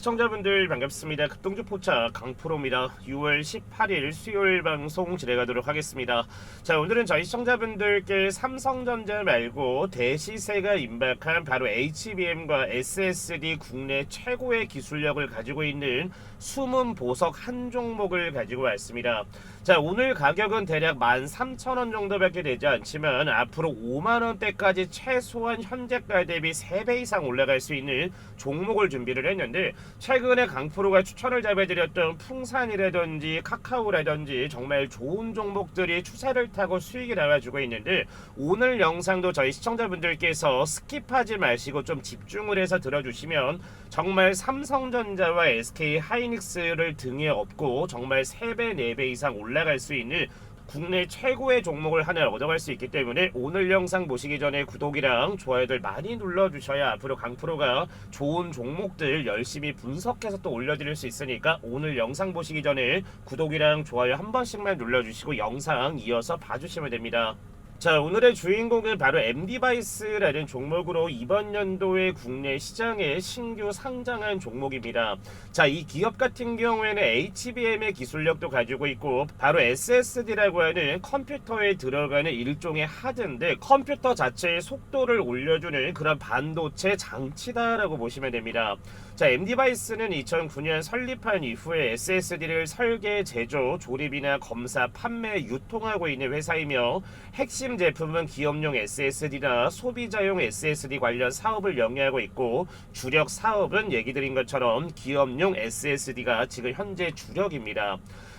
시청자분들 반갑습니다. 급등주 포차 강프로입니다. 6월 18일 수요일 방송 진행하도록 하겠습니다. 자, 오늘은 저희 시청자분들께 삼성전자 말고 대시세가 임박한 바로 HBM과 SSD 국내 최고의 기술력을 가지고 있는 숨은 보석 한 종목을 가지고 왔습니다. 자, 오늘 가격은 대략 13,000원 정도밖에 되지 않지만 앞으로 5만원대까지 최소한 현재가 대비 3배 이상 올라갈 수 있는 종목을 준비를 했는데, 최근에 강프로가 추천을 잡아드렸던 풍산이라든지 카카오라든지 정말 좋은 종목들이 추세를 타고 수익이 나와주고 있는데, 오늘 영상도 저희 시청자분들께서 스킵하지 마시고 좀 집중을 해서 들어주시면 정말 삼성전자와 SK하이닉스를 등에 업고 정말 3배 4배 이상 올라갈 수 있는 국내 최고의 종목을 하나 얻어갈 수 있기 때문에 오늘 영상 보시기 전에 구독이랑 좋아요들 많이 눌러주셔야 앞으로 강프로가 좋은 종목들 열심히 분석해서 또 올려드릴 수 있으니까 오늘 영상 보시기 전에 구독이랑 좋아요 한 번씩만 눌러주시고 영상 이어서 봐주시면 됩니다. 자, 오늘의 주인공은 바로 M디바이스라는 종목으로 이번 연도에 국내 시장에 신규 상장한 종목입니다. 자, 이 기업 같은 경우에는 HBM의 기술력도 가지고 있고 바로 SSD라고 하는 컴퓨터에 들어가는 일종의 하드인데, 컴퓨터 자체의 속도를 올려주는 그런 반도체 장치다라고 보시면 됩니다. 자, M디바이스는 2009년 설립한 이후에 SSD를 설계, 제조, 조립이나 검사, 판매, 유통하고 있는 회사이며, 핵심 제품은 기업용 SSD나 소비자용 SSD 관련 사업을 영위하고 있고, 주력 사업은 얘기 드린 것처럼 기업용 SSD가 지금 현재 주력입니다.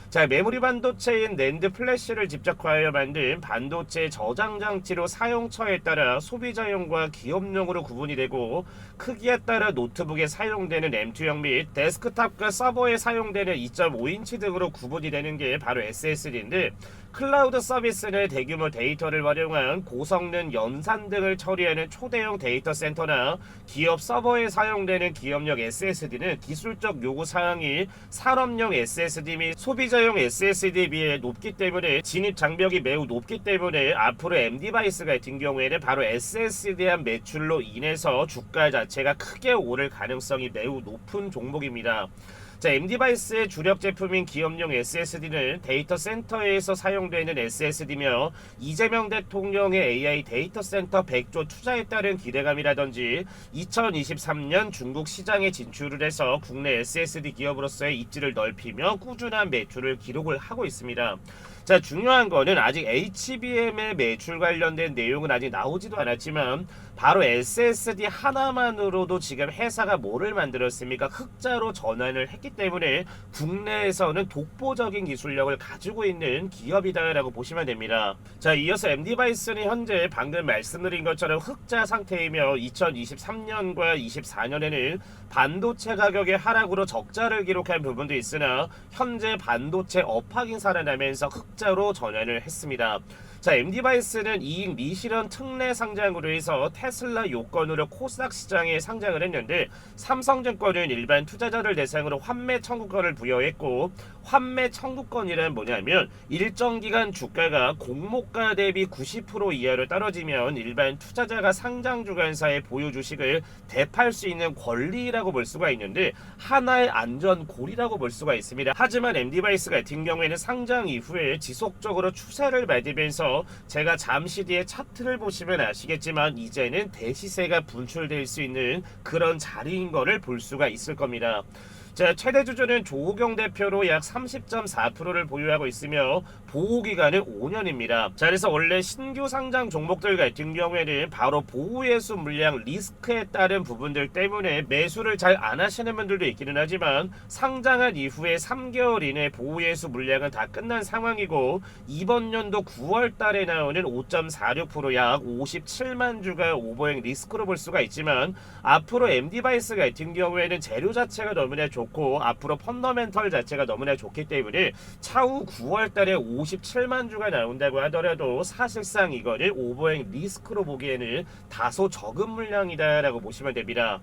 자, 메모리 반도체인 낸드 플래시를 집적하여 만든 반도체 저장 장치로 사용처에 따라 소비자용과 기업용으로 구분이 되고, 크기에 따라 노트북에 사용되는 M2형 및 데스크탑과 서버에 사용되는 2.5인치 등으로 구분이 되는 게 바로 SSD인데, 클라우드 서비스는 대규모 데이터를 활용한 고성능 연산 등을 처리하는 초대형 데이터 센터나 기업 서버에 사용되는 기업용 SSD는 기술적 요구 사항이 산업용 SSD 및 소비자용 SSD에 비해 높기 때문에 진입 장벽이 매우 높기 때문에 앞으로 M디바이스 같은 경우에는 바로 SSD에 대한 매출로 인해서 주가 자체가 크게 오를 가능성이 매우 높은 종목입니다. 자, M디바이스의 주력 제품인 기업용 SSD는 데이터 센터에서 사용되는 SSD며 이재명 대통령의 AI 데이터 센터 100조 투자에 따른 기대감이라든지 2023년 중국 시장에 진출을 해서 국내 SSD 기업으로서의 입지를 넓히며 꾸준한 매출을 기록을 하고 있습니다. 자, 중요한 거는 아직 HBM의 매출 관련된 내용은 아직 나오지도 않았지만 바로 SSD 하나만으로도 지금 회사가 뭐를 만들었습니까? 흑자로 전환을 했기 때문에 국내에서는 독보적인 기술력을 가지고 있는 기업이다라고 보시면 됩니다. 자, 이어서 M디바이스는 현재 방금 말씀드린 것처럼 흑자 상태이며 2023년과 24년에는 반도체 가격의 하락으로 적자를 기록한 부분도 있으나 현재 반도체 업황이 살아나면서 흑자로 전환을 했습니다. 자, M디바이스는 이익 미실현 특례 상장으로 해서 테슬라 요건으로 코스닥 시장에 상장을 했는데, 삼성증권은 일반 투자자를 대상으로 환매 청구권을 부여했고, 환매 청구권이란 뭐냐면 일정 기간 주가가 공모가 대비 90% 이하로 떨어지면 일반 투자자가 상장 주관사의 보유 주식을 대팔 수 있는 권리라고 볼 수가 있는데, 하나의 안전고리라고 볼 수가 있습니다. 하지만 M디바이스 같은 경우에는 상장 이후에 지속적으로 추세를 맺으면서 제가 잠시 뒤에 차트를 보시면 아시겠지만 이제는 대시세가 분출될 수 있는 그런 자리인 거를 볼 수가 있을 겁니다. 자, 최대 주주는 조우경 대표로 약 30.4%를 보유하고 있으며 보호기간은 5년입니다. 자, 그래서 원래 신규 상장 종목들 같은 경우에는 바로 보호예수 물량 리스크에 따른 부분들 때문에 매수를 잘 안 하시는 분들도 있기는 하지만, 상장한 이후에 3개월 이내 보호예수 물량은 다 끝난 상황이고, 이번 연도 9월 달에 나오는 5.46% 약 57만 주가 오버행 리스크로 볼 수가 있지만, 앞으로 M디바이스 같은 경우에는 재료 자체가 너무나 좋고 앞으로 펀더멘털 자체가 너무나 좋기 때문에 차후 9월 달에 57만 주가 나온다고 하더라도 사실상 이거는 오버행 리스크로 보기에는 다소 적은 물량이다 라고 보시면 됩니다.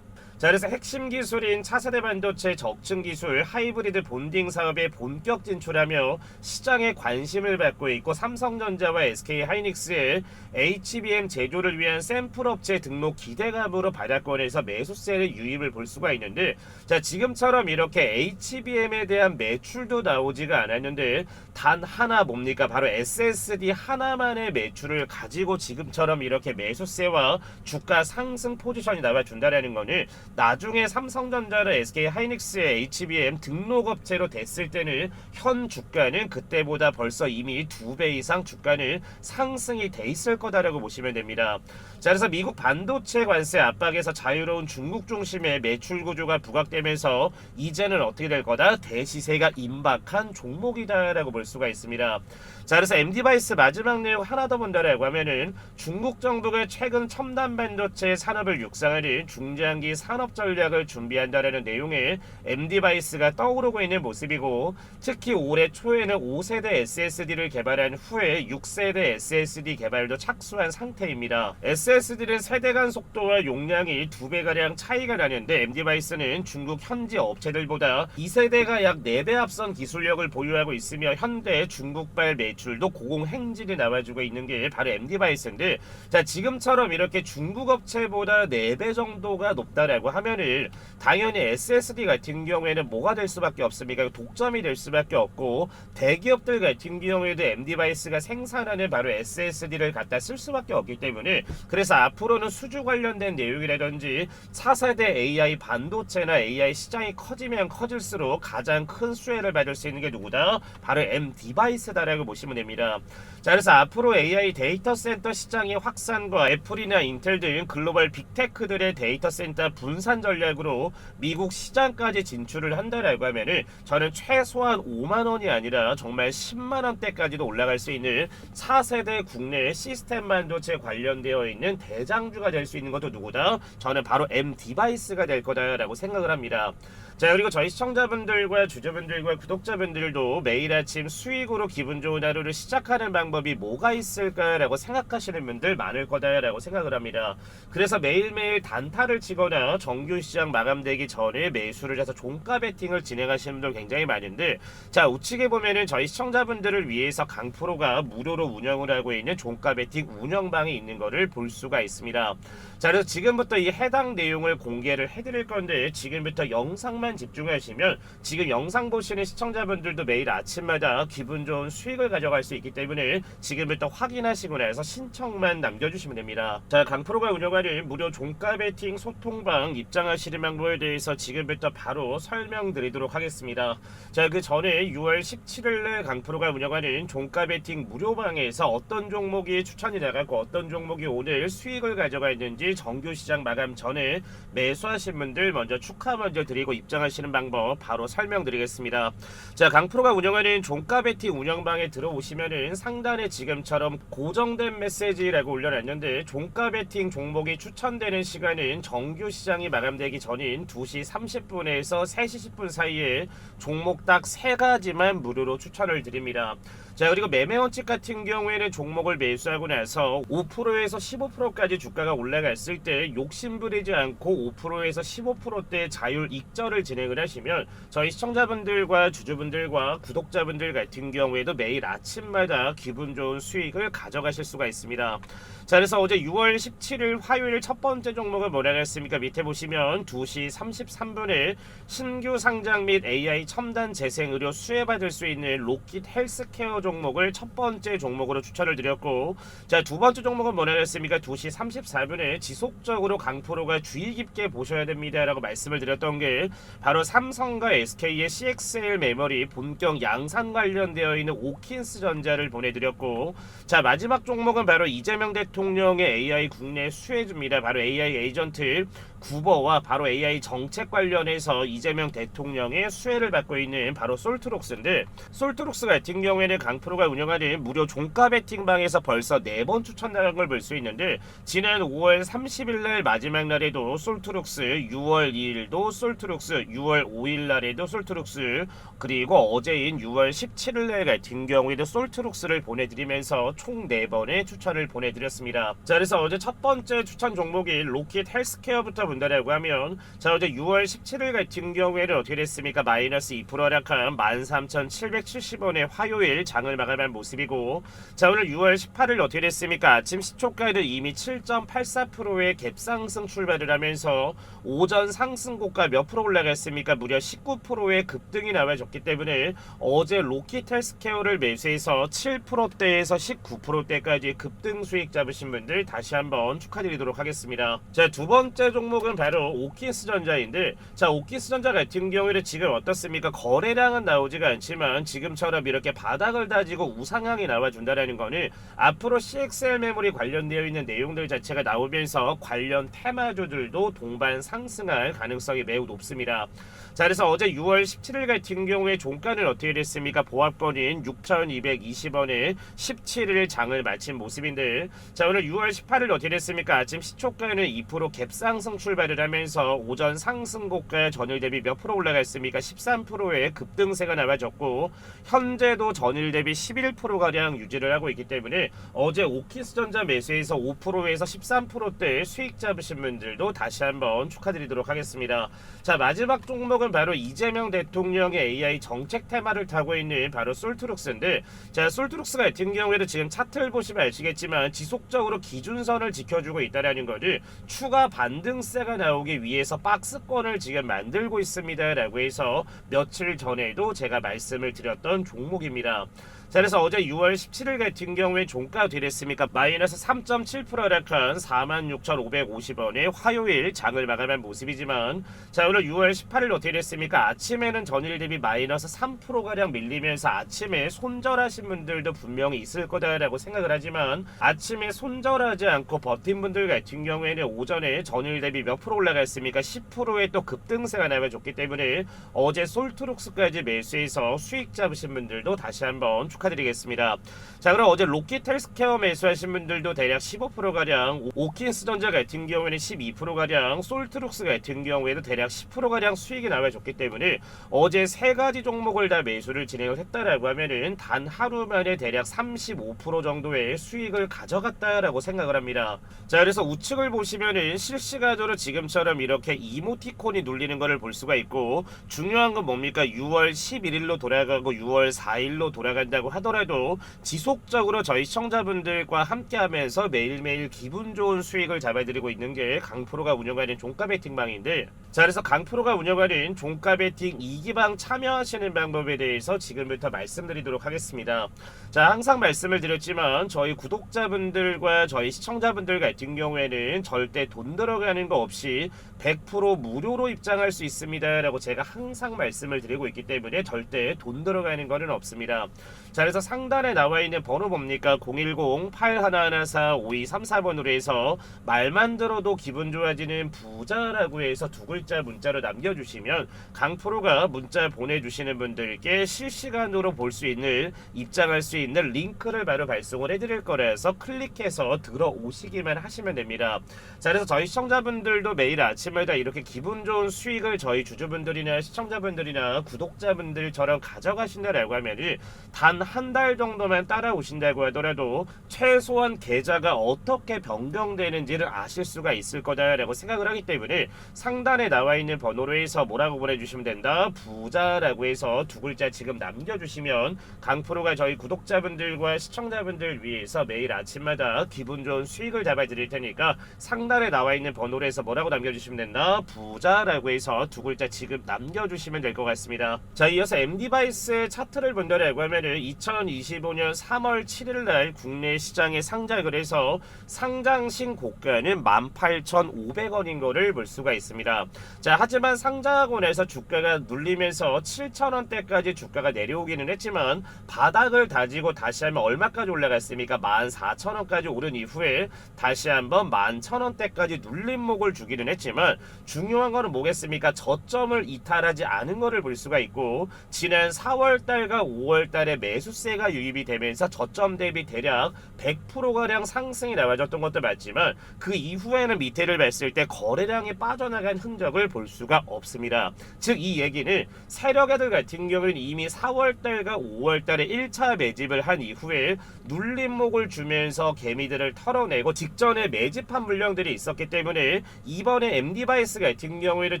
자, 그래서 핵심 기술인 차세대 반도체 적층 기술 하이브리드 본딩 사업에 본격 진출하며 시장에 관심을 받고 있고, 삼성전자와 SK하이닉스의 HBM 제조를 위한 샘플 업체 등록 기대감으로 바닥권에서 매수세를 유입을 볼 수가 있는데, 자, 지금처럼 이렇게 HBM에 대한 매출도 나오지가 않았는데 단 하나 뭡니까? 바로 SSD 하나만의 매출을 가지고 지금처럼 이렇게 매수세와 주가 상승 포지션이 나와준다라는 거는 나중에 삼성전자나 SK하이닉스의 HBM 등록업체로 됐을 때는 현 주가는 그때보다 벌써 이미 2배 이상 주가는 상승이 돼 있을 거다라고 보시면 됩니다. 자, 그래서 미국 반도체 관세 압박에서 자유로운 중국 중심의 매출 구조가 부각되면서 이제는 어떻게 될 거다? 대시세가 임박한 종목이다라고 볼 수가 있습니다. 자, 그래서 MD바이스 마지막 내용 하나 더 본다라고 하면은 중국 정부가 최근 첨단 반도체 산업을 육성하는 중장기 산업 전략을 준비한다라는 내용의 MD바이스가 떠오르고 있는 모습이고, 특히 올해 초에는 5세대 SSD를 개발한 후에 6세대 SSD 개발도 착수한 상태입니다. SSD는 세대 간 속도와 용량이 2배가량 차이가 나는데 MD바이스는 중국 현지 업체들보다 2세대가 약 4배 앞선 기술력을 보유하고 있으며 현대 중국발 매출도 고공행진이 나와주고 있는 게 바로 MD바이스인데, 자, 지금처럼 이렇게 중국 업체보다 4배 정도가 높다라고 하면은 당연히 SSD 같은 경우에는 뭐가 될 수밖에 없습니까? 독점이 될 수밖에 없고, 대기업들 같은 경우에도 MD바이스가 생산하는 바로 SSD를 갖다 쓸 수밖에 없기 때문에, 그래서 앞으로는 수주 관련된 내용이라든지 차세대 AI 반도체나 AI 시장이 커지면 커질수록 가장 큰 수혜를 받을 수 있는 게 누구다? 바로 MD바이스다라고 보시면 됩니다. 자, 그래서 앞으로 AI 데이터 센터 시장의 확산과 애플이나 인텔 등 글로벌 빅테크들의 데이터 센터 분산 전략으로 미국 시장까지 진출을 한다라고 하면은 저는 최소한 5만 원이 아니라 정말 10만 원대까지도 올라갈 수 있는 차세대 국내 시스템 반도체 관련되어 있는 대장주가 될 수 있는 것도 누구다? 저는 바로 MD바이스가 될 거다라고 생각을 합니다. 자, 그리고 저희 시청자분들과 주주분들과 구독자분들도 매일 아침 수익으로 기분 좋은 하루를 시작하는 방법이 뭐가 있을까라고 생각하시는 분들 많을 거다라고 생각을 합니다. 그래서 매일매일 단타를 치거나 정규시장 마감되기 전에 매수를 해서 종가 베팅을 진행하시는 분들 굉장히 많은데, 자, 우측에 보면은 저희 시청자분들을 위해서 강프로가 무료로 운영을 하고 있는 종가 베팅 운영방이 있는 것을 볼 수가 있습니다. 자, 그래서 지금부터 이 해당 내용을 공개를 해드릴 건데, 지금부터 영상만 집중하시면 지금 영상 보시는 시청자분들도 매일 아침마다 기분 좋은 수익을 가져갈 수 있기 때문에 지금부터 확인하시고 나서 신청만 남겨주시면 됩니다. 자, 강프로가 운영하는 무료 종가 베팅 소통방 입장하시는 방법에 대해서 지금부터 바로 설명드리도록 하겠습니다. 자, 그 전에 6월 17일에 강프로가 운영하는 종가 베팅 무료방에서 어떤 종목이 추천이 나가고 어떤 종목이 오늘 수익을 가져가 있는지 정규시장 마감 전에 매수하신 분들 먼저 축하 먼저 드리고 입장하시는 방법 바로 설명드리겠습니다. 자, 강프로가 운영하는 종가 베팅 운영방에 들어오시면은 상단에 지금처럼 고정된 메시지라고 올려놨는데, 종가 베팅 종목이 추천되는 시간은 정규시장이 마감되기 전인 2시 30분에서 3시 10분 사이에 종목 딱 3가지만 무료로 추천을 드립니다. 자, 그리고 매매 원칙 같은 경우에는 종목을 매수하고 나서 5%에서 15%까지 주가가 올라갔을 때 욕심부리지 않고 5%에서 15%대 자율 익절을 진행을 하시면 저희 시청자분들과 주주분들과 구독자분들 같은 경우에도 매일 아침마다 기분 좋은 수익을 가져가실 수가 있습니다. 자, 그래서 어제 6월 17일 화요일 첫 번째 종목은 뭐라고 했습니까? 밑에 보시면 2시 33분에 신규 상장 및 AI 첨단 재생 의료 수혜받을 수 있는 로킷 헬스케어 종목을 첫 번째 종목으로 추천을 드렸고, 자, 두 번째 종목은 뭐라고 했습니까? 2시 34분에 지속적으로 강프로가 주의 깊게 보셔야 됩니다 라고 말씀을 드렸던 게 바로 삼성과 SK의 CXL 메모리 본격 양산 관련되어 있는 오킨스 전자를 보내드렸고, 자, 마지막 종목은 바로 이재명 대통령의 AI 국내 수혜주입니다. 바로 AI 에이전트 구버와 바로 AI 정책 관련해서 이재명 대통령의 수혜를 받고 있는 바로 솔트록스인데, 솔트록스 같은 경우에는 강프로가 운영하는 무료 종가 베팅방에서 벌써 4번 추천 나간 걸 볼 수 있는데, 지난 5월 30일날 마지막 날에도 솔트록스, 6월 2일도 솔트록스, 6월 5일날에도 솔트록스, 그리고 어제인 6월 17일날 같은 경우에도 솔트록스를 보내드리면서 총 4번의 추천을 보내드렸습니다. 자, 그래서 어제 첫 번째 추천 종목인 로킷 헬스케어부터 본다라고 하면 자 어제 6월 17일 같은 경우에는 어떻게 됐습니까? 마이너스 2% 하락한 13,770원의 화요일 장을 마감한 모습이고 자 오늘 6월 18일 어떻게 됐습니까? 아침 시초가에는 이미 7.84%의 갭상승 출발을 하면서 오전 상승고가 몇 프로 올라갔습니까? 무려 19%의 급등이 나와줬기 때문에 어제 로키텔스케어를 매수해서 7%대에서 19%대까지 급등 수익 잡으신 분들 다시 한번 축하드리도록 하겠습니다. 자, 두 번째 종목은 바로 오키스전자인데 자 오키스전자 같은 경우에는 지금 어떻습니까? 거래량은 나오지가 않지만 지금처럼 이렇게 바닥을 다지고 우상향이 나와준다라는 거는 앞으로 CXL 메모리 관련되어 있는 내용들 자체가 나오면서 관련 테마주들도 동반 상승할 가능성이 매우 높습니다. 자 그래서 어제 6월 17일 같은 경우에 종가는 어떻게 됐습니까? 보합권인 6,220원에 17일 장을 마친 모습인데 자 오늘 6월 18일 어떻게 됐습니까? 아침 시초가는 2% 갭상승 출발을 하면서 오전 상승고가 전일 대비 몇 프로 올라갔습니까? 13%의 급등세가 나와졌고 현재도 전일 대비 11%가량 유지를 하고 있기 때문에 어제 오키스전자 매수에서 5%에서 13%대 수익 잡으신 분들도 다시 한번 축하드리도록 하겠습니다. 자 마지막 종목은 바로 이재명 대통령의 AI 정책 테마를 타고 있는 바로 솔트룩스인데 자 솔트룩스 같은 경우에는 지금 차트를 보시면 아시겠지만 지속적으로 기준선을 지켜주고 있다는 것을 추가 반등세가 나오기 위해서 박스권을 지금 만들고 있습니다 라고 해서 며칠 전에도 제가 말씀을 드렸던 종목입니다. 자 그래서 어제 6월 17일 같은 경우에 종가 어떻게 됐습니까? 마이너스 3.7% 하락한 46,550원의 화요일 장을 마감한 모습이지만 자 오늘 6월 18일 어떻게 됐습니까? 아침에는 전일 대비 마이너스 3%가량 밀리면서 아침에 손절하신 분들도 분명히 있을 거다라고 생각을 하지만 아침에 손절하지 않고 버틴 분들 같은 경우에는 오전에 전일 대비 몇 프로 올라갔습니까? 10%의 또 급등세가 나와줬기 때문에 어제 솔트룩스까지 매수해서 수익 잡으신 분들도 다시 한번 축하드리겠습니다. 자 그럼 어제 로키텔스케어 매수하신 분들도 대략 15%가량 오킨스전자 같은 경우에는 12%가량 솔트룩스 같은 경우에도 대략 10%가량 수익이 나와줬기 때문에 어제 세 가지 종목을 다 매수를 진행을 했다라고 하면은 단 하루 만에 대략 35% 정도의 수익을 가져갔다라고 생각을 합니다. 자 그래서 우측을 보시면은 실시간으로 지금처럼 이렇게 이모티콘이 눌리는 것을 볼 수가 있고 중요한 건 뭡니까? 6월 11일로 돌아가고 6월 4일로 돌아간다고 하더라도 지속적으로 저희 시청자분들과 함께 하면서 매일매일 기분 좋은 수익을 잡아드리고 있는 게 강프로가 운영하는 종가 베팅방인데 자 그래서 강프로가 운영하는 종가 베팅 2기방 참여하시는 방법에 대해서 지금부터 말씀드리도록 하겠습니다. 자 항상 말씀을 드렸지만 저희 구독자분들과 저희 시청자분들 같은 경우에는 절대 돈 들어가는 거 없이 100% 무료로 입장할 수 있습니다 라고 제가 항상 말씀을 드리고 있기 때문에 절대 돈 들어가는 거는 없습니다. 자 그래서 상단에 나와 있는 번호 뭡니까? 010-8114-5234번으로 해서 말만 들어도 기분 좋아지는 부자라고 해서 두 글자 문자로 남겨주시면 강프로가 문자 보내주시는 분들께 실시간으로 볼 수 있는 입장할 수 있는 링크를 바로 발송을 해드릴 거라서 클릭해서 들어오시기만 하시면 됩니다. 자 그래서 저희 시청자분들도 매일 아침마다 이렇게 기분 좋은 수익을 저희 주주분들이나 시청자분들이나 구독자분들처럼 가져가신다라고 하면은 단 한 달 정도만 따라오신다고 하더라도 최소한 계좌가 어떻게 변경되는지를 아실 수가 있을 거다라고 생각을 하기 때문에 상단에 나와 있는 번호로 해서 뭐라고 보내주시면 된다? 부자라고 해서 두 글자 지금 남겨주시면 강프로가 저희 구독자분들과 시청자분들 위해서 매일 아침마다 기분 좋은 수익을 잡아드릴 테니까 상단에 나와 있는 번호로 해서 뭐라고 남겨주시면 된다? 부자라고 해서 두 글자 지금 남겨주시면 될 것 같습니다. 자 이어서 MD바이스 차트를 본다라고 하면은 2025년 3월 7일 날 국내 시장에 상장을 해서 상장 신고가는 18,500원인 거를 볼 수가 있습니다. 자 하지만 상장하고 나서 주가가 눌리면서 7,000원대까지 주가가 내려오기는 했지만 바닥을 다지고 다시 한번 얼마까지 올라갔습니까? 14,000원까지 오른 이후에 다시 한번 11,000원대까지 눌림목을 주기는 했지만 중요한 거는 뭐겠습니까? 저점을 이탈하지 않은 거를 볼 수가 있고 지난 4월달과 5월달에 매수 매수세가 유입이 되면서 저점 대비 대략 100%가량 상승이 나와줬던 것도 맞지만 그 이후에는 밑에를 봤을 때 거래량이 빠져나간 흔적을 볼 수가 없습니다. 즉 이 얘기는 세력애들 같은 경우는 이미 4월달과 5월달에 1차 매집을 한 이후에 눌림목을 주면서 개미들을 털어내고 직전에 매집한 물량들이 있었기 때문에 이번에 MD바이스 같은 경우에는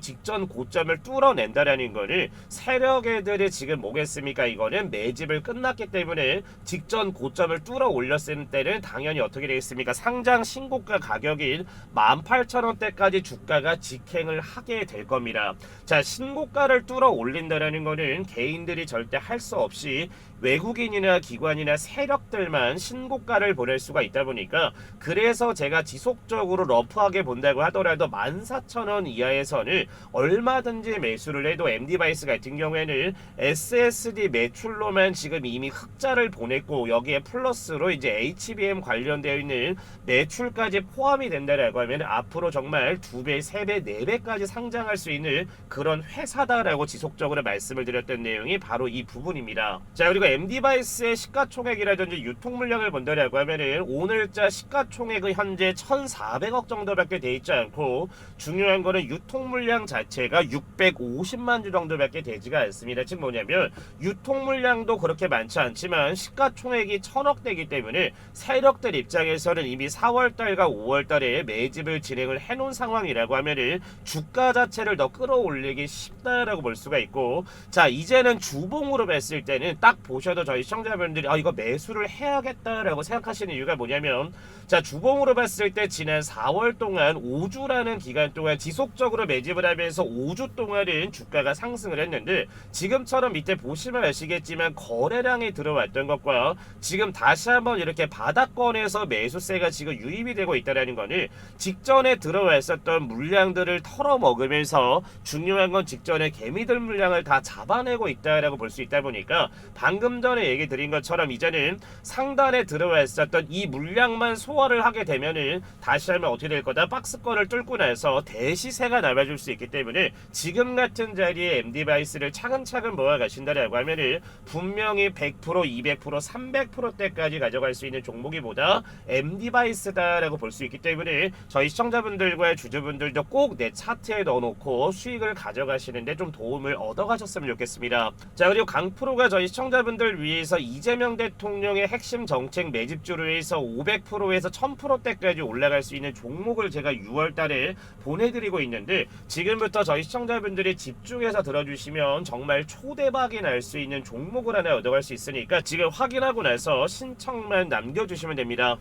직전 고점을 뚫어낸다라는 거는 세력애들이 지금 뭐겠습니까? 이거는 매집을 끝났기 때문에 직전 고점을 뚫어 올렸을 때는 당연히 어떻게 되겠습니까? 상장 신고가 가격인 18,000원대까지 주가가 직행을 하게 될 겁니다. 자, 신고가를 뚫어 올린다라는 거는 개인들이 절대 할 수 없이 외국인이나 기관이나 세력들만 신고가를 보낼 수가 있다 보니까 그래서 제가 지속적으로 러프하게 본다고 하더라도 14,000원 이하에서는 얼마든지 매수를 해도 MD바이스 같은 경우에는 SSD 매출로만 지금 이미 흑자를 보냈고 여기에 플러스로 이제 HBM 관련되어 있는 매출까지 포함이 된다라고 하면 앞으로 정말 2배, 3배, 4배까지 상장할 수 있는 그런 회사다라고 지속적으로 말씀을 드렸던 내용이 바로 이 부분입니다. 자, 그리고 MD바이스의 시가총액이라든지 유통 물량을 본다라고 하면은 오늘자 시가총액은 현재 1,400억 정도밖에 돼 있지 않고 중요한 거는 유통 물량 자체가 650만 주 정도밖에 되지가 않습니다. 즉 뭐냐면 유통 물량도 그렇게 많지 않지만 시가총액이 1,000억대이기 때문에 세력들 입장에서는 이미 4월달과 5월달에 매집을 진행을 해놓은 상황이라고 하면은 주가 자체를 더 끌어올리기 쉽다라고 볼 수가 있고, 자 이제는 주봉으로 봤을 때는 딱 보셔도 저희 시청자분들이 이거 매수를 해야겠다라고 생각하시는 이유가 뭐냐면, 자 주봉으로 봤을 때 지난 4월 동안 5주라는 기간 동안 지속적으로 매집을 하면서 5주 동안은 주가가 상승을 했는데 지금처럼 밑에 보시면 아시겠지만 거래량이 들어왔던 것과 지금 다시 한번 이렇게 바닥권에서 매수세가 지금 유입이 되고 있다는 거는 직전에 들어왔었던 물량들을 털어먹으면서 중요한 건 직전에 개미들 물량을 다 잡아내고 있다라고 볼 수 있다 보니까 방금 전에 얘기 드린 것처럼 이제는 상단에 들어왔었던 이 물량만 소화를 하게 되면은 다시 하면 어떻게 될 거다? 박스권을 뚫고 나서 대시세가 나와줄 수 있기 때문에 지금 같은 자리에 MD바이스를 차근차근 모아가신다라고 하면은 분명히 100%, 200%, 300%대까지 가져갈 수 있는 종목이보다 MD바이스다라고 볼 수 있기 때문에 저희 시청자분들과 주주분들도 꼭 내 차트에 넣어놓고 수익을 가져가시는데 좀 도움을 얻어가셨으면 좋겠습니다. 자, 그리고 강프로가 저희 시청자분들 위해서 이재명 대통령의 핵심 정책 매집주로 해서 500%에서 1000%대까지 올라갈 수 있는 종목을 제가 6월달에 보내드리고 있는데 지금부터 저희 시청자분들이 집중해서 들어주시면 정말 초대박이 날 수 있는 종목을 하나 얻어갈 수 있으니까 지금 확인하고 나서 신청만 남겨주시면 됩니다.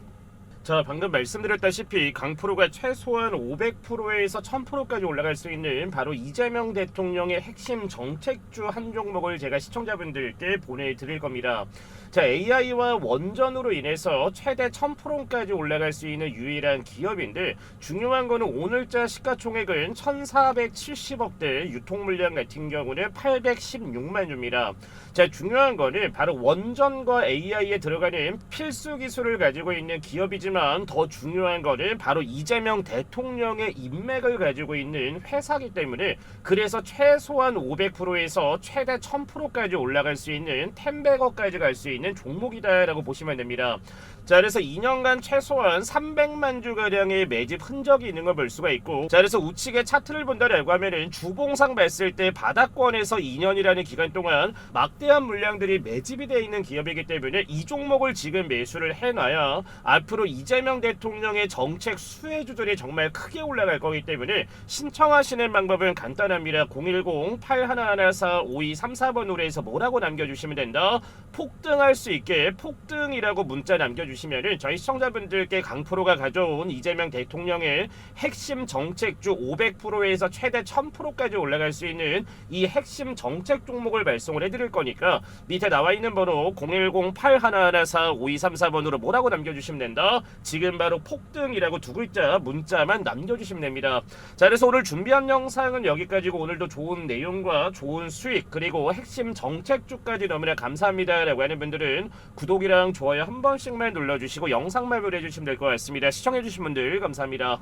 자, 방금 말씀드렸다시피 강프로가 최소한 500%에서 1000%까지 올라갈 수 있는 바로 이재명 대통령의 핵심 정책주 한 종목을 제가 시청자분들께 보내드릴 겁니다. 자, AI와 원전으로 인해서 최대 1000%까지 올라갈 수 있는 유일한 기업인데 중요한 거는 오늘자 시가총액은 1470억대, 유통 물량 같은 경우는 816만 주입니다. 자, 중요한 거는 바로 원전과 AI에 들어가는 필수 기술을 가지고 있는 기업이지만 더 중요한 거는 바로 이재명 대통령의 인맥을 가지고 있는 회사이기 때문에 그래서 최소한 500%에서 최대 1000%까지 올라갈 수 있는 10백억까지 갈 수 있는 종목이다라고 보시면 됩니다. 자, 그래서 2년간 최소한 300만 주가량의 매집 흔적이 있는 걸 볼 수가 있고, 자 그래서 우측의 차트를 본다라고 하면은 주봉상 봤을 때 바닥권에서 2년이라는 기간 동안 막대한 물량들이 매집이 되어 있는 기업이기 때문에 이 종목을 지금 매수를 해놔야 앞으로 이재명 대통령의 정책 수혜주들이 정말 크게 올라갈 거기 때문에 신청하시는 방법은 간단합니다. 010-8114-5234번으로 해서 뭐라고 남겨주시면 된다. 폭등할 수 있게 폭등이라고 문자 남겨주시면은 저희 시청자분들께 강프로가 가져온 이재명 대통령의 핵심 정책주 500%에서 최대 1000%까지 올라갈 수 있는 이 핵심 정책 종목을 발송을 해드릴 거니까 밑에 나와 있는 번호 010-8114-5234번으로 뭐라고 남겨주시면 된다. 지금 바로 폭등이라고 두 글자 문자만 남겨주시면 됩니다. 자, 그래서 오늘 준비한 영상은 여기까지고 오늘도 좋은 내용과 좋은 수익 그리고 핵심 정책주까지 너무나 감사합니다 라고 하는 분들은 구독이랑 좋아요 한 번씩만 눌러주시고 영상 말별 해주시면 될 것 같습니다. 시청해주신 분들 감사합니다.